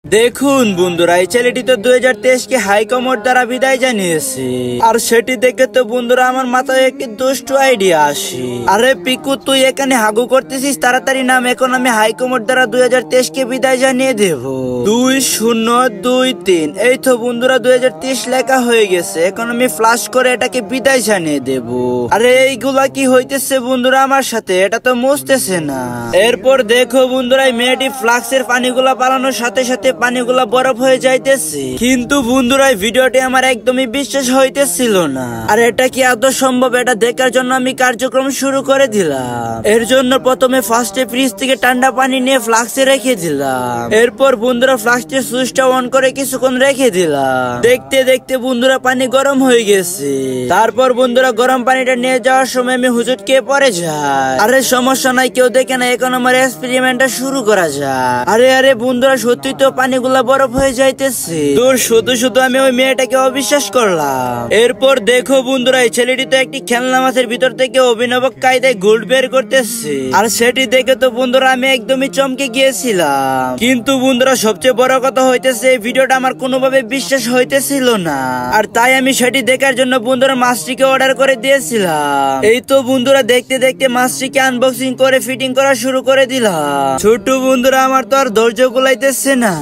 দেখুন বন্ধুরা, এই ছেলেটি তো 2023 কে হাইকমোড দ্বারা বিদায় জানিয়েছে। আর সেটি দেখে তো বন্ধুরা আমার মাথায় একটি দুষ্টু আইডিয়া আসে। আরে পিকু, তুই এখানে হাগু করতেছিস, তাড়াতাড়ি নাম, এখন আমি হাইকমোড দ্বারা 2023 কে বিদায় জানিয়ে দেব। 2023। এই তো বন্ধুরা 2023 লেখা হয়ে গেছে। এখন আমি ফ্লাশ করে এটাকে বিদায় জানিয়ে দেব। আরে এইগুলা কি হইতেছে বন্ধুরা আমার সাথে? এটা তো মুছতেছে না। এরপর দেখো বন্ধুরা, এই মেয়েটি ফ্লাক্সের পানিগুলা পালানোর সাথে সাথে পানিগুলা বরফ হয়ে যাইতেছে। কিন্তু বন্ধুরা এই ভিডিওটি আমার একদমই বিশ্বাস হইতেছিল না। আর এটা কি আদৌ সম্ভব? এটা দেখার জন্য আমি কার্যক্রম শুরু করে দিলাম। এর জন্য প্রথমে ফার্স্টে ফ্রিজ থেকে ঠান্ডা পানি নিয়ে ফ্লাক্সে রেখে দিলাম। এরপর বন্ধুরা ফ্লাক্সের সুইচটা অন করে কিছুক্ষণ রেখে দিলাম। দেখতে দেখতে বন্ধুরা পানি গরম হয়ে গেছে। তারপর বন্ধুরা গরম পানিটা নিয়ে যাওয়ার সময় আমি হুজুটকে পড়ে যাই। আরে সমস্যা নাই, কেউ দেখে না, এখন আমার এক্সপেরিমেন্টটা শুরু করা যায়। আরে বন্ধুরা সত্যি তো পানিগুলা বরফ হয়ে যাইতেছে। তোর শুধু শুধু আমি ওই মেয়েটাকে অবিশ্বাস করলাম। এরপর দেখো বন্ধুরা, এই ছেলেটি তো একটি খেলনা মাছের ভিতর থেকে অভিনব কায়দায় গোল্ড বের করতেছে। আর সেটি দেখে তো বন্ধুরা আমি একদমই চমকে গিয়েছিলাম। কিন্তু বন্ধুরা সবচেয়ে বড় কথা হইতেছে, এই ভিডিওটা আমার কোনোভাবে বিশ্বাস হইতেছিল না। আর তাই আমি সেটি দেখার জন্য বন্ধুরা মাছটিকে অর্ডার করে দিয়েছিলাম। এই তো বন্ধুরা দেখতে দেখতে মাছটিকে আনবক্সিং করে ফিটিং করা শুরু করে দিলাম। ছোট বন্ধুরা আমার তো আর ধৈর্য কুলাইতেছে না,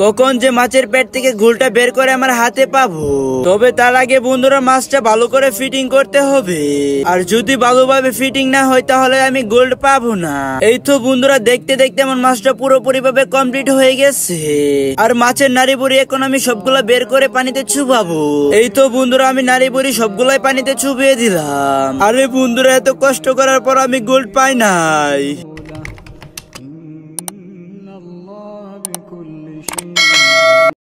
কখন যে মাছের পেট থেকে ঘুলটা বের করে আমার হাতে পাবো। তবে তার আগে বন্ধুরা মাছটা ভালো করে ফিটিং করতে হবে। আর যদি ভালোভাবে ফিটিং না হয় তাহলে আমি গোল্ড পাবো না। এই তো বন্ধুরা দেখতে দেখতে আমার মাছটা পুরোপুরি ভাবে কমপ্লিট হয়ে গেছে। আর মাছের নাড়ি বুড়ি এখন আমি সবগুলা বের করে পানিতে চুবাবো। এই তো বন্ধুরা আমি নাড়ি বুড়ি সবগুলাই পানিতে চুবিয়ে দিলাম। আরে বন্ধুরা এত কষ্ট করার পর আমি গোল্ড পাই নাই।